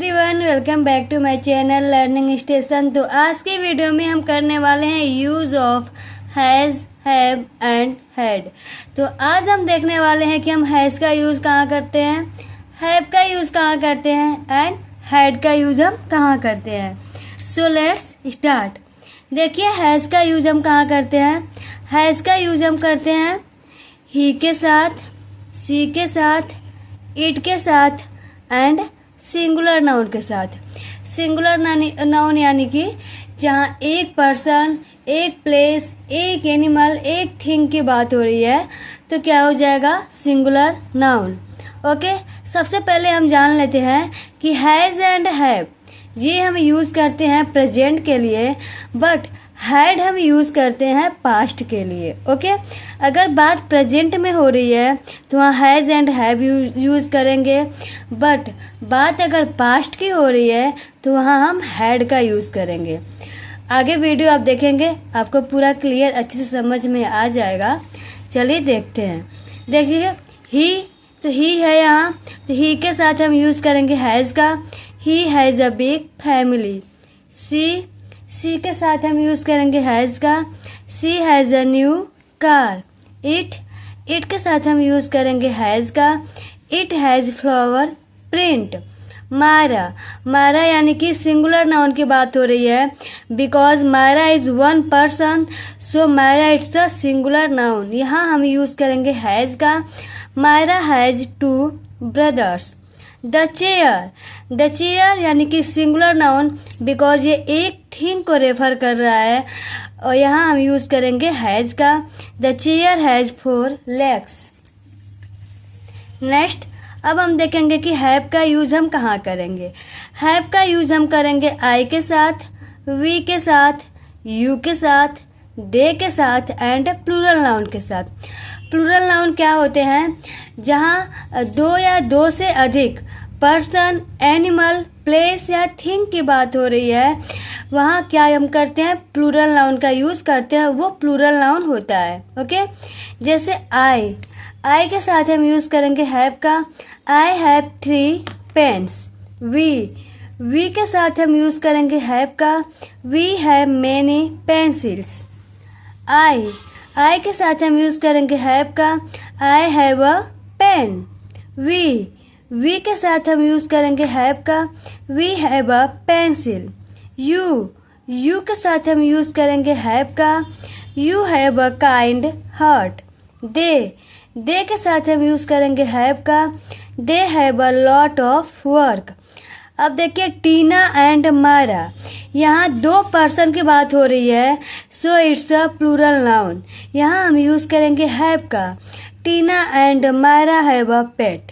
Everyone, welcome back to my channel learning station. तो आज की वीडियो में हम करने वाले हैं use of has, have and had. तो आज हम देखने वाले हैं कि हम हैज़ का यूज़ कहाँ करते हैं, हैव का यूज़ कहाँ करते हैं एंड हैड का यूज़ हम कहाँ करते हैं। So let's start. देखिए हैज़ का यूज़ हम कहाँ करते हैं। हैज़ का यूज़ हम करते हैं ही के साथ, सी के साथ, इट के साथ एंड सिंगुलर नाउन के साथ। सिंगुलर नाउन यानी कि जहाँ एक पर्सन, एक प्लेस, एक एनिमल, एक थिंग की बात हो रही है तो क्या हो जाएगा, सिंगुलर नाउन। ओके, सबसे पहले हम जान लेते हैं कि हैज़ एंड हैव ये हम यूज़ करते हैं प्रेजेंट के लिए, बट हैड हम यूज़ करते हैं पास्ट के लिए। ओके, अगर बात प्रेजेंट में हो रही है तो वहाँ हैज़ एंड हैव यूज़ करेंगे, बट बात अगर पास्ट की हो रही है तो वहाँ हम हैड का यूज़ करेंगे। आगे वीडियो आप देखेंगे, आपको पूरा क्लियर अच्छे से समझ में आ जाएगा। चलिए देखते हैं। देखिए ही, तो ही है यहाँ, तो ही के साथ हम यूज़ करेंगे हैज़ का। He has a big family. She के साथ हम यूज़ करेंगे हैज़ का। She has a new car. It के साथ हम यूज़ करेंगे हैज़ का। It has flower print. मारा यानी कि सिंगुलर नाउन की बात हो रही है, बिकॉज मारा इज वन पर्सन, सो मारा इट्स अ सिंगुलर नाउन। यहाँ हम यूज़ करेंगे हैज़ का। मारा हैज़ 2 ब्रदर्स। द चेयर यानी कि सिंगुलर नाउन, बिकॉज ये एक थिंग को रेफर कर रहा है और यहाँ हम यूज़ करेंगे हैज़ का। The chair has 4 legs। Next, अब हम देखेंगे कि हैव का यूज़ हम कहाँ करेंगे। हैव का यूज़ हम करेंगे आई के साथ, वी के साथ, यू के साथ, दे के साथ एंड प्लूरल नाउन के साथ। प्लूरल नाउन क्या होते हैं, जहाँ 2 या 2 से अधिक पर्सन, एनिमल, प्लेस या थिंग की बात हो रही है, वहाँ क्या हम करते हैं, प्लूरल नाउन का यूज़ करते हैं, वो प्लूरल नाउन होता है। ओके, जैसे आई के साथ हम यूज़ करेंगे हैव का। I have 3 pens. वी के साथ हम यूज़ करेंगे हैव का। We have many pencils. I के साथ हम यूज़ करेंगे हैव का। I have a pen. We के साथ हम यूज़ करेंगे हैव का। We have a pencil. You के साथ हम यूज़ करेंगे हैव का। You have a kind heart. They के साथ हम यूज़ करेंगे हैव का। They have a lot of work. अब देखिए टीना एंड मायरा, यहाँ 2 पर्सन की बात हो रही है, so it's a plural noun. यहाँ हम यूज़ करेंगे हैव का। Tina and Myra have a pet.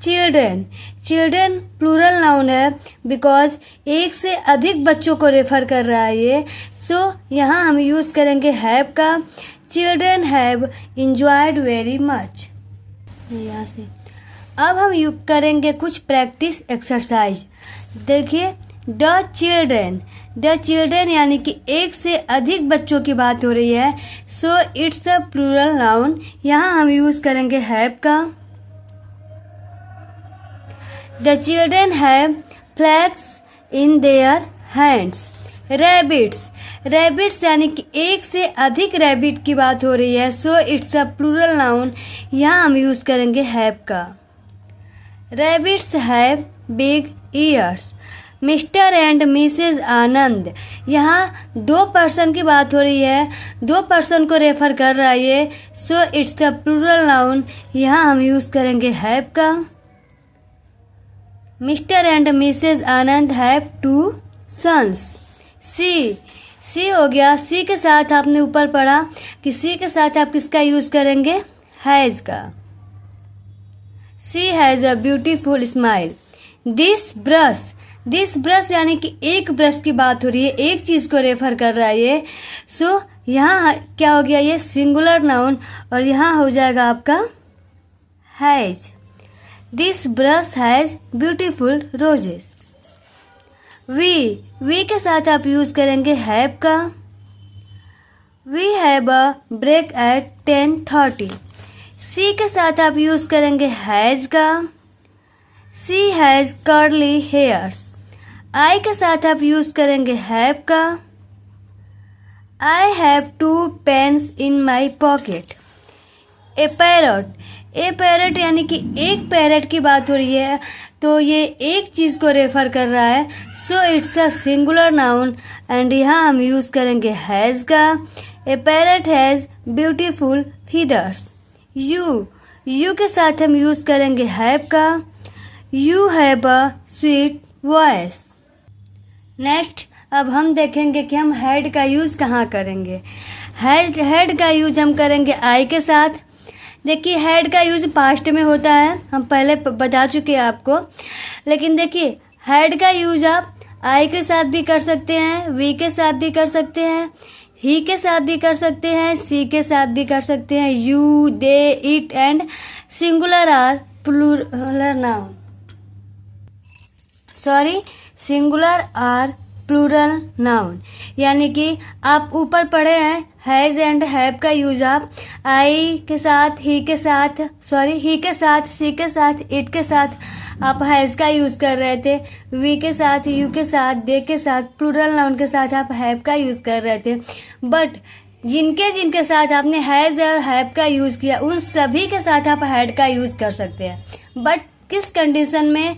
Children plural noun है, बिकॉज एक से अधिक बच्चों को रेफर कर रहा है ये, सो यहाँ हम यूज़ करेंगे हैव का। Children have enjoyed very much. यहाँ से अब हम करेंगे कुछ प्रैक्टिस एक्सरसाइज। देखिए द चिल्ड्रन यानी कि एक से अधिक बच्चों की बात हो रही है, so it's a plural noun. यहाँ हम यूज़ करेंगे हैव का। The children have flags in their hands. Rabbits यानी कि एक से अधिक रैबिट की बात हो रही है, so it's a plural noun. यहाँ हम यूज़ करेंगे हैव का। Rabbits have big ears. Mr and Mrs Anand, यहाँ 2 पर्सन की बात हो रही है, 2 पर्सन को रेफर कर रहा है ये, so it's a plural noun. यहाँ हम यूज़ करेंगे हैव का। Mr and Mrs Anand have 2 sons। She हो गया। सी के साथ आपने ऊपर पढ़ा कि सी के साथ आप किसका यूज़ करेंगे, हैज़ का। She has a beautiful smile. This brush यानी कि एक ब्रश की बात हो रही है, एक चीज़ को रेफर कर रहा है ये, सो यहाँ क्या हो गया, ये सिंगुलर नाउन और यहाँ हो जाएगा आपका has. This brush has beautiful roses. We के साथ आप यूज़ करेंगे हैव का। We have a break at 10:30। She के साथ आप यूज़ करेंगे हैज़ का। She has curly hairs. I के साथ आप यूज करेंगे हैव का। I have 2 pens in my pocket. A parrot यानी कि एक पैरट की बात हो रही है, तो ये एक चीज को रेफर कर रहा है, so it's a singular noun and यहाँ हम यूज करेंगे हैज का। A parrot has beautiful feathers. You के साथ हम यूज करेंगे हैव का। You have a sweet voice. Next अब हम देखेंगे कि हम हैड का यूज कहाँ करेंगे। हैड का यूज हम करेंगे आई के साथ। देखिए हैड का यूज पास्ट में होता है, हम पहले बता चुके हैं आपको, लेकिन देखिए हैड का यूज आप आई के साथ भी कर सकते हैं, वी के साथ भी कर सकते हैं, ही के साथ भी कर सकते हैं, सी के साथ भी कर सकते हैं, you, they, it and singular or plural noun. Singular or plural noun, यानी कि आप ऊपर पढ़े हैं हैज एंड हैव का यूज आप आई के साथ, ही के साथ, सी के साथ, इट के साथ आप हैज का यूज कर रहे थे, वी के साथ, यू के साथ, दे के साथ, प्लूरल नाउन के साथ आप हैव का यूज कर रहे थे। बट जिनके साथ आपने हैज और हैव का यूज किया उन सभी के साथ आप हैड का यूज कर सकते हैं। बट किस कंडीशन में?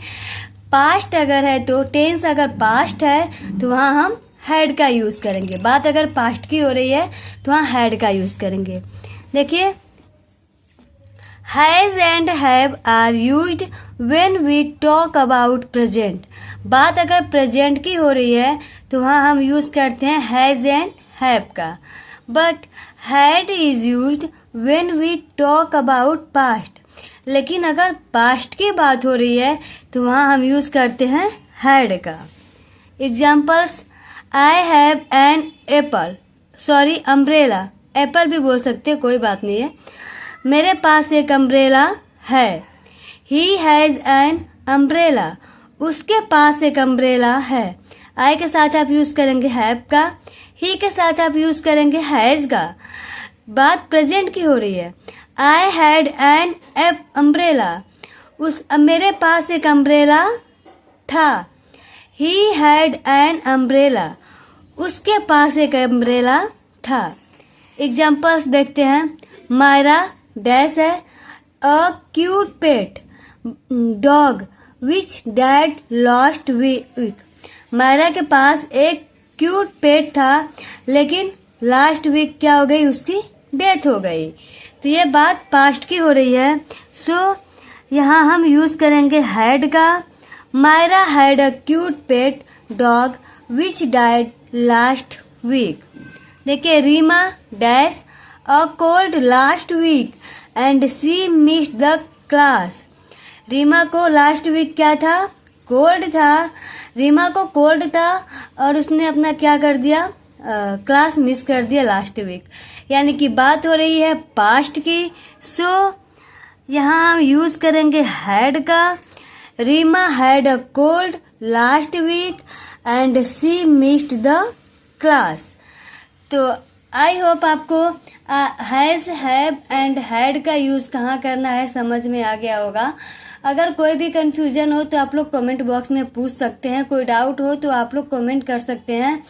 पास्ट अगर है तो, टेंस अगर पास्ट है तो वहां हम हैड का यूज करेंगे। बात अगर पास्ट की हो रही है तो वहां हैड का यूज करेंगे। देखिए has and have are used when we talk about present. बात अगर प्रेजेंट की हो रही है तो वहां हम यूज करते हैं हैज एंड हैव का। But had is used when we talk about past. लेकिन अगर पास्ट की बात हो रही है तो वहां हम यूज करते हैं हैड का। Examples, I have an umbrella. Apple भी बोल सकते हैं, कोई बात नहीं है। मेरे पास एक अम्ब्रेला है। He has an umbrella. उसके पास एक अम्ब्रेला है। आई के साथ आप यूज करेंगे हैव का। ही के साथ आप यूज करेंगे हैज का। बात प्रेजेंट की हो रही है। I had an umbrella. मेरे पास एक अम्ब्रेला था। He had an umbrella. उसके पास एक अम्ब्रेला था। एग्जाम्पल्स देखते हैं। मायरा डैश है a cute pet dog which died last week. Myra के पास एक क्यूट पेट था, लेकिन लास्ट वीक क्या हो गई? उसकी डेथ हो गई। तो ये बात पास्ट की हो रही है, सो यहाँ हम यूज करेंगे हैड का। Myra had a cute pet dog which died last week. देखिए Reema dash a cold last week and she missed the class. Reema को लास्ट वीक क्या था? कोल्ड था। रीमा को कोल्ड था और उसने अपना क्या कर दिया? क्लास मिस कर दिया लास्ट वीक। यानी कि बात हो रही है पास्ट की, सो यहाँ हम यूज करेंगे हैड का। Reema had a cold last week and she missed the class. तो आई होप आपको हैज, हैव एंड हैड का यूज कहाँ करना है समझ में आ गया होगा। अगर कोई भी कंफ्यूजन हो तो आप लोग कमेंट बॉक्स में पूछ सकते हैं, कोई डाउट हो तो आप लोग कमेंट कर सकते हैं।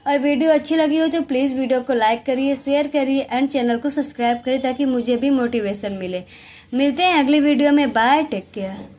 और वीडियो अच्छी लगी हो तो प्लीज़ वीडियो को लाइक करिए, शेयर करिए एंड चैनल को सब्सक्राइब करिए ताकि मुझे भी मोटिवेशन मिले। मिलते हैं अगली वीडियो में। Bye, take care.